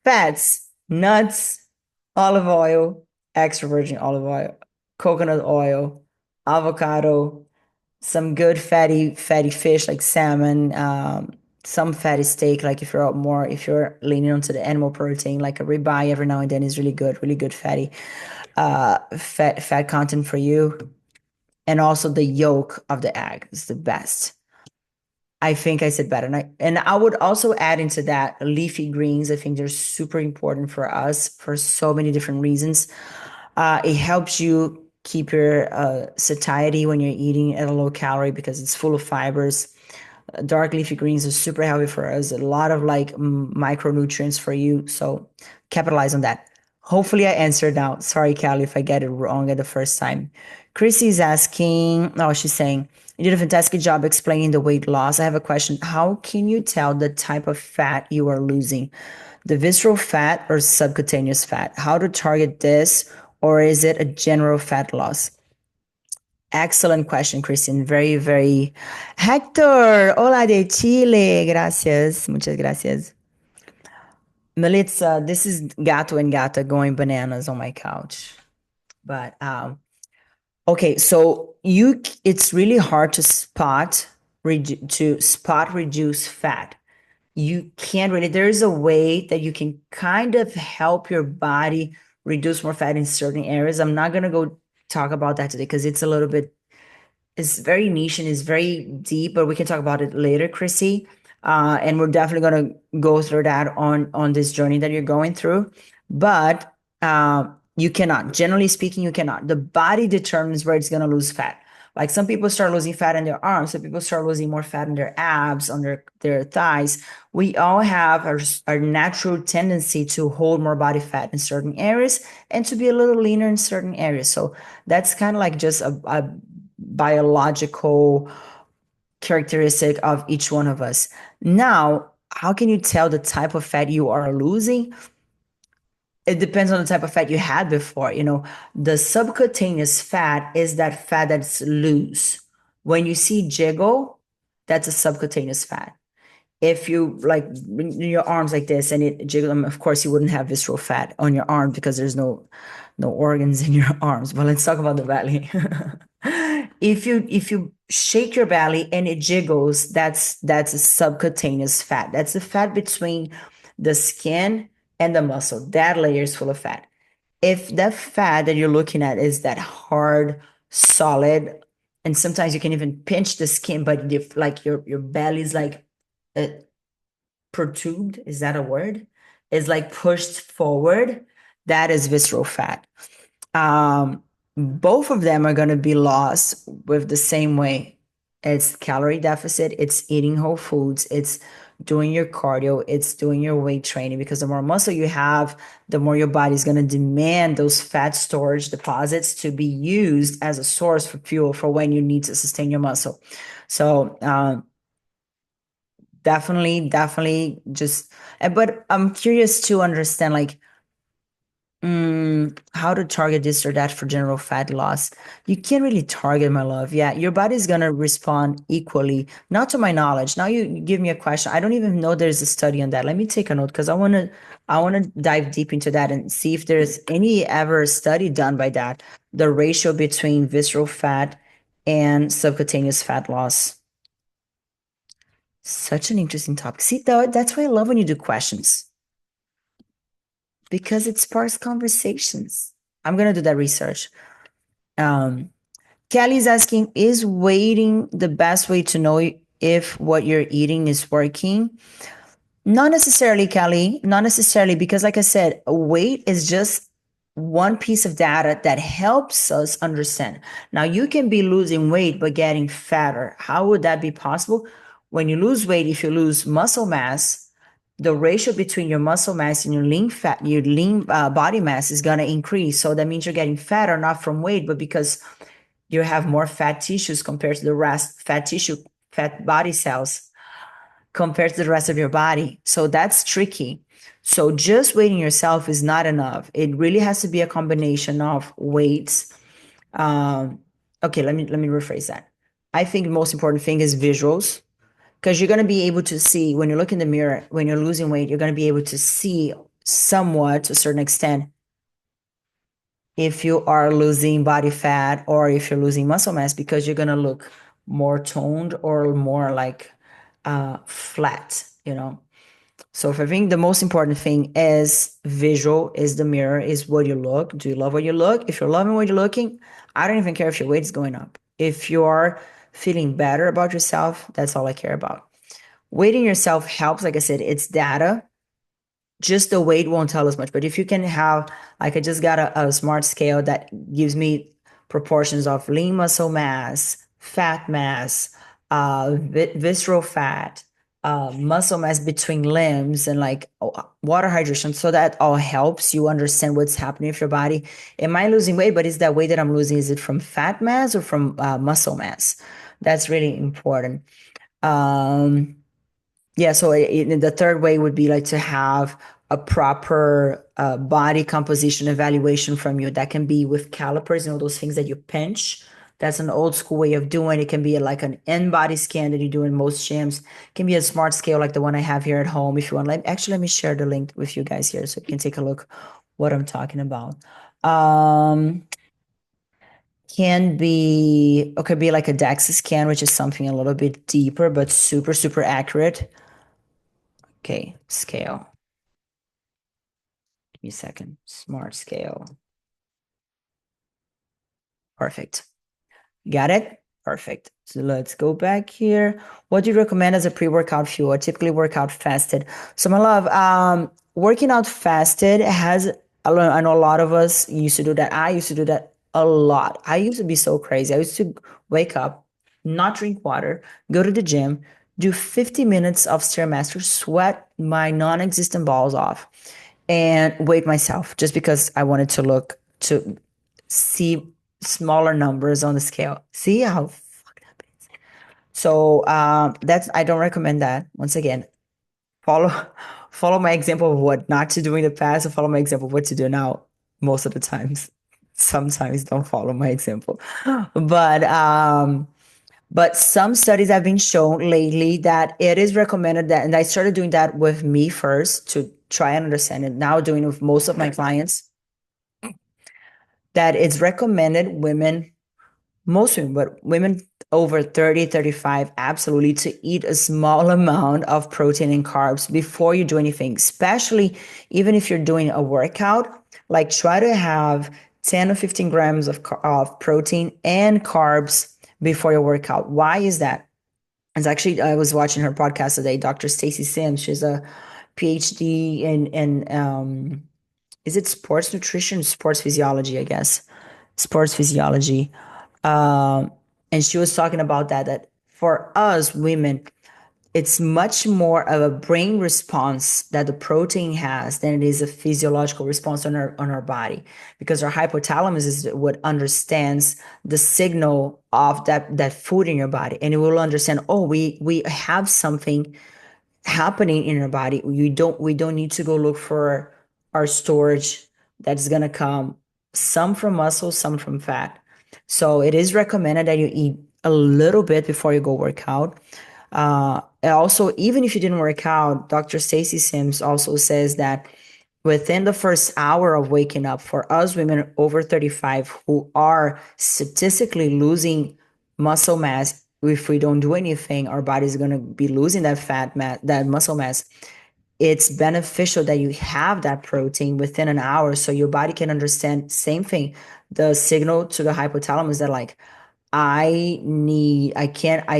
Fats, nuts, olive oil, extra virgin olive oil, coconut oil, avocado, some good fatty fish like salmon, some fatty steak, like if you're leaning onto the animal protein, like a ribeye every now and then is really good fatty, fat content for you. And also the yolk of the egg is the best. I think I said better. And I would also add into that leafy greens. I think they're super important for us for so many different reasons. It helps you keep your satiety when you're eating at a low calorie because it's full of fibers. Dark leafy greens are super healthy for us. A lot of like micronutrients for you. So capitalize on that. Hopefully I answered now. Sorry, Callie, if I get it wrong at the first time. Chrissy's asking, oh, she's saying, you did a fantastic job explaining the weight loss. I have a question. How can you tell the type of fat you are losing? The visceral fat or subcutaneous fat? How to target this? Or is it a general fat loss? Excellent question, Christian. Very, very. Hector, hola de Chile. Gracias. Muchas gracias. Melissa, this is Gato and Gata going bananas on my couch. But okay, so it's really hard to spot reduce fat. You can't really, there's a way that you can kind of help your body reduce more fat in certain areas. I'm not gonna go talk about that today because it's a little bit, it's very niche and it's very deep, but we can talk about it later, Chrissy. And we're definitely going to go through that on this journey that you're going through. But you cannot, generally speaking, you cannot. The body determines where it's going to lose fat. Like some people start losing fat in their arms, some people start losing more fat in their abs, on their thighs. We all have our natural tendency to hold more body fat in certain areas and to be a little leaner in certain areas. So that's kind of like just a biological characteristic of each one of us. Now, how can you tell the type of fat you are losing? It depends on the type of fat you had before. The subcutaneous fat is that fat that's loose. When you see jiggle, that's a subcutaneous fat. If you like your arms like this and it jiggle them, of course you wouldn't have visceral fat on your arm because there's no organs in your arms. But let's talk about the belly. If you shake your belly and it jiggles, that's a subcutaneous fat. That's the fat between the skin and the muscle. That layer is full of fat. If that fat that you're looking at is that hard, solid, and sometimes you can even pinch the skin, but if like your belly is like uh, protruded, is that a word? Is like pushed forward, that is visceral fat. um, Both of them are going to be lost with the same way. It's calorie deficit, it's eating whole foods, it's doing your cardio, it's doing your weight training, because the more muscle you have, the more your body is going to demand those fat storage deposits to be used as a source for fuel for when you need to sustain your muscle. So definitely just, but I'm curious to understand, like, how to target this or that for general fat loss. You can't really target, my love. Yeah, your body's gonna respond equally. Not to my knowledge. Now you give me a question. I don't even know there's a study on that. Let me take a note because I wanna dive deep into that and see if there's any ever study done by that. The ratio between visceral fat and subcutaneous fat loss. Such an interesting topic. See, though, that's why I love when you do questions because it sparks conversations. I'm gonna do that research. Um, Kelly's asking, is waiting the best way to know if what you're eating is working? Not necessarily, Kelly. Not necessarily, because like I said, weight is just one piece of data that helps us understand. Now, you can be losing weight but getting fatter. How would that be possible? When you lose weight, if you lose muscle mass, the ratio between your muscle mass and your lean body mass is going to increase. So that means you're getting fatter, not from weight, but because you have more fat tissues compared to the rest, fat body cells compared to the rest of your body. So that's tricky. So just weighting yourself is not enough. It really has to be a combination of weights. Um, okay, let me rephrase that. I think the most important thing is visuals, because you're going to be able to see when you look in the mirror, when you're losing weight, you're going to be able to see somewhat to a certain extent if you are losing body fat or if you're losing muscle mass, because you're going to look more toned or more like flat, you know. So if I think the most important thing is visual, is the mirror, is what you look. Do you love what you look? If you're loving what you're looking, I don't even care if your weight is going up. If you're feeling better about yourself, that's all I care about. Weighting yourself helps. Like I said, it's data. Just the weight won't tell us much. But if you can have, like, I just got a smart scale that gives me proportions of lean muscle mass, fat mass, visceral fat, muscle mass between limbs, and like water hydration. So that all helps you understand what's happening with your body. Am I losing weight? But is that weight that I'm losing, is it from fat mass or from muscle mass? That's really important. Um, yeah, so the third way would be like to have a proper body composition evaluation from you. That can be with calipers, those things that you pinch. That's an old school way of doing it. It can be like an in-body scan that you do in most gyms. It can be a smart scale like the one I have here at home. If you want, actually, let me share the link with you guys here so you can take a look what I'm talking about. Um, can be, it could be like a DEXA scan, which is something a little bit deeper, but super, super accurate. Okay, scale. Give me a second. Smart scale. Perfect. Got it? Perfect. So let's go back here. What do you recommend as a pre-workout fuel? I typically work out fasted. So my love, working out fasted has, I know a lot of us used to do that. I used to do that a lot. I used to be so crazy. I used to wake up, not drink water, go to the gym, do 50 minutes of Stairmaster, sweat my non-existent balls off, and weigh myself just because I wanted to look to see smaller numbers on the scale. See how fucked up it is. So that's, I don't recommend that. Once again, follow follow my example of what not to do in the past, and follow my example of what to do now. Most of the times, sometimes don't follow my example, but some studies have been shown lately that it is recommended that, and I started doing that with me first to try and understand it. Now doing it with most of my clients, that it's recommended women Most women, but women over 30, 35, absolutely to eat a small amount of protein and carbs before you do anything, especially even if you're doing a workout. Like try to have 10 or 15 grams of protein and carbs before your workout. Why is that? It's actually, I was watching her podcast today, Dr. Stacy Sims. She's a PhD in is it sports nutrition, sports physiology, I guess, sports physiology. Um, and she was talking about that for us women, it's much more of a brain response that the protein has than it is a physiological response on our body, because our hypothalamus is what understands the signal of that food in your body, and it will understand, oh, we have something happening in our body. We don't need to go look for our storage that's going to come, some from muscle, some from fat. So it is recommended that you eat a little bit before you go work out. And also, even if you didn't work out, Dr. Stacy Sims also says that within the first hour of waking up, for us women over 35 who are statistically losing muscle mass, if we don't do anything, our body's going to be losing that fat mass, that muscle mass. It's beneficial that you have that protein within an hour so your body can understand, same thing, the signal to the hypothalamus that like, I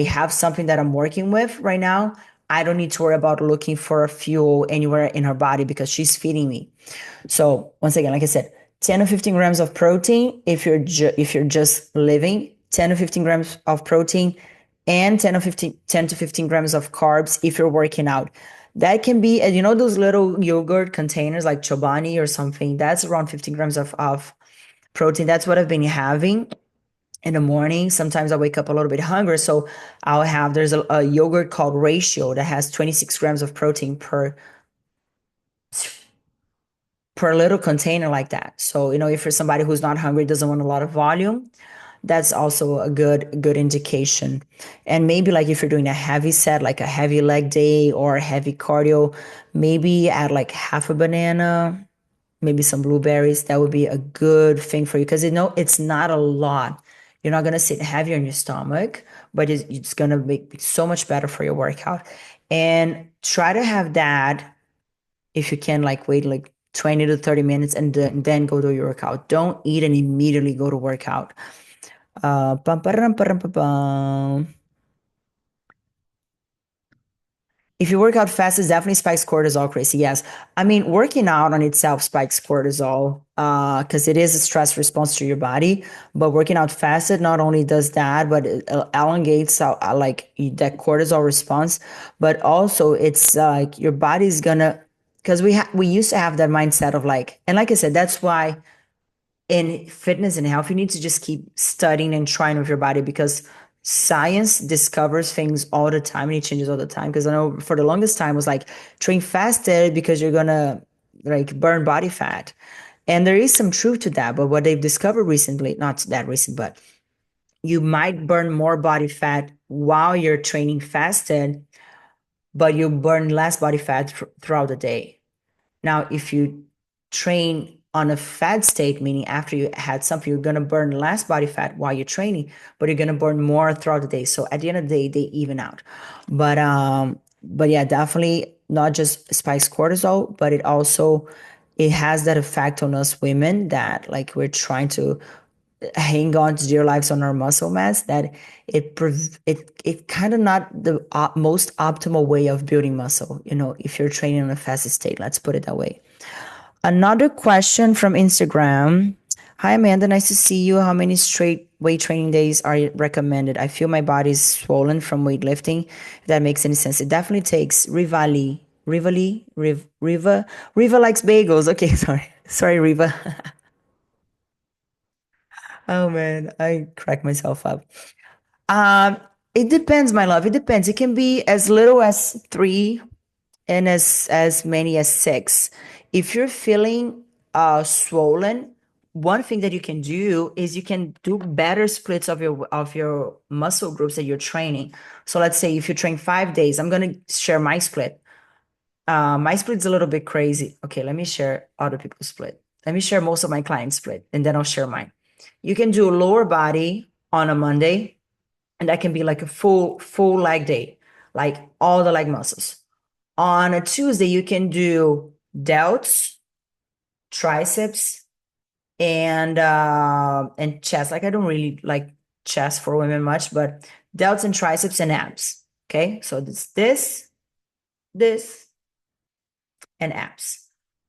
have something that I'm working with right now. I don't need to worry about looking for a fuel anywhere in her body because she's feeding me. So once again, like I said, 10 or 15 grams of protein if you're just living, 10 or 15 grams of protein, and 10 to 15 grams of carbs if you're working out. That can be, and you know, those little yogurt containers like Chobani or something, that's around 15 grams of protein. That's what I've been having in the morning. Sometimes I wake up a little bit hungry. So there's a yogurt called Ratio that has 26 grams of protein per little container like that. So, you know, if you're somebody who's not hungry, doesn't want a lot of volume, that's also a good indication. And maybe like if you're doing a heavy set, like a heavy leg day or heavy cardio, maybe add like half a banana, maybe some blueberries. That would be a good thing for you because you know it's not a lot. You're not gonna sit heavy on your stomach, but it's gonna make so much better for your workout. And try to have that if you can, like wait like 20 to 30 minutes and then go to your workout. Don't eat and immediately go to workout. Pam, param, param, pam, pam. If you work out fast, it definitely spikes cortisol, Chrissy. Yes. I mean, working out on itself spikes cortisol because it is a stress response to your body. But working out fast, it not only does that, but it elongates like that cortisol response. But also, it's like your body's gonna, because we used to have that mindset of like, and like I said, that's why in fitness and health, you need to just keep studying and trying with your body because science discovers things all the time and it changes all the time. Because I know for the longest time it was like train faster because you're gonna like burn body fat. And there is some truth to that. But what they've discovered recently, not that recent, but you might burn more body fat while you're training fasted, but you burn less body fat throughout the day. Now, if you train on a fat state, meaning after you had something, you're going to burn less body fat while you're training, but you're going to burn more throughout the day. So at the end of the day, they even out. But yeah, definitely not just spikes cortisol, but it has that effect on us women that like we're trying to hang on to dear lives on our muscle mass, that it kind of not the most optimal way of building muscle, you know, if you're training in a fast state, let's put it that way. Another question from Instagram. Hi, Amanda. Nice to see you. How many straight weight training days are recommended? I feel my body's swollen from weightlifting. If that makes any sense. It definitely takes Riva likes bagels. Okay, sorry. Sorry, Riva. Oh man, I crack myself up. Um, it depends, my love. It depends. It can be as little as 3 and as many as 6. If you're feeling swollen, one thing that you can do is you can do better splits of your muscle groups that you're training. So let's say if you train 5 days, I'm gonna share my split. My split's a little bit crazy. Okay, let me share other people's split. Let me share most of my clients' split, and then I'll share mine. You can do lower body on a Monday, and that can be like a full leg day, like all the leg muscles. On a Tuesday, you can do delts, triceps, and chest. Like I don't really like chest for women much, but delts and triceps and abs. Okay, so this, and abs.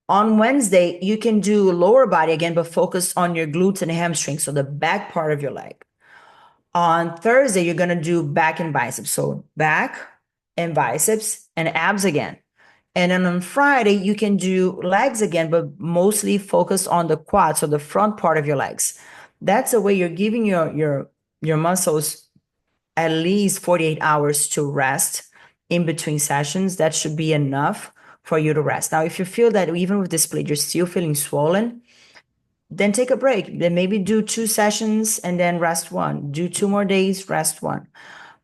On Wednesday, you can do lower body again, but focus on your glutes and hamstrings, so the back part of your leg. On Thursday, you're gonna do back and biceps. So back and biceps and abs again. And then on Friday, you can do legs again, but mostly focus on the quads, so the front part of your legs. That's the way you're giving your muscles at least 48 hours to rest in between sessions. That should be enough for you to rest. Now, if you feel that even with the split, you're still feeling swollen, then take a break. Then maybe do 2 sessions and then rest one. Do 2 more days, rest one.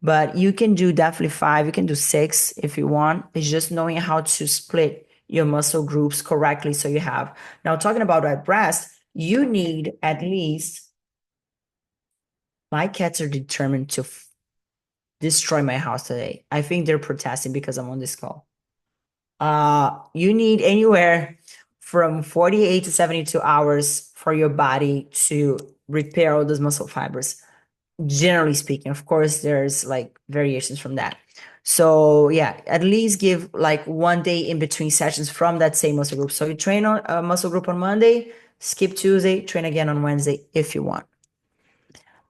But you can do definitely 5. You can do 6 if you want. It's just knowing how to split your muscle groups correctly. So you have now talking about that breast, you need at least. My cats are determined to destroy my house today. I think they're protesting because I'm on this call. You need anywhere from 48 to 72 hours for your body to repair all those muscle fibers. Generally speaking, of course, there's like variations from that. So yeah, at least give like 1 day in between sessions from that same muscle group. So you train on a muscle group on Monday, skip Tuesday, train again on Wednesday if you want.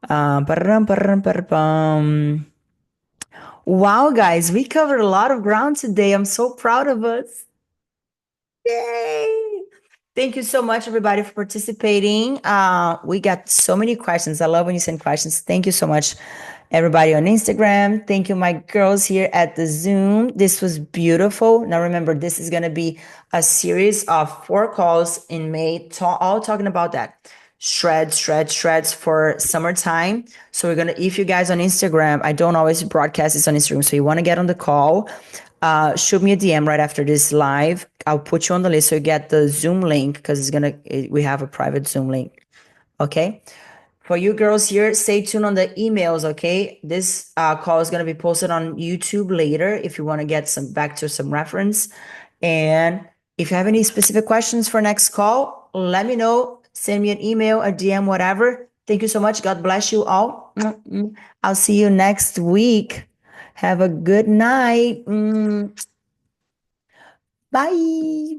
Pararam, pararam, parapam. Wow, guys, we covered a lot of ground today. I'm so proud of us. Yay! Thank you so much, everybody, for participating. We got so many questions. I love when you send questions. Thank you so much, everybody on Instagram. Thank you, my girls here at the Zoom. This was beautiful. Now, remember, this is going to be a series of 4 calls in May, all talking about that. Shreds for summertime. So we're gonna, if you guys on Instagram, I don't always broadcast this on Instagram. So you want to get on the call, shoot me a DM right after this live. I'll put you on the list so you get the Zoom link because we have a private Zoom link. Okay. For you girls here, stay tuned on the emails, okay? This call is going to be posted on YouTube later if you want to get back to some reference. And if you have any specific questions for next call, let me know. Send me an email, a DM, whatever. Thank you so much. God bless you all. I'll see you next week. Have a good night. Bye.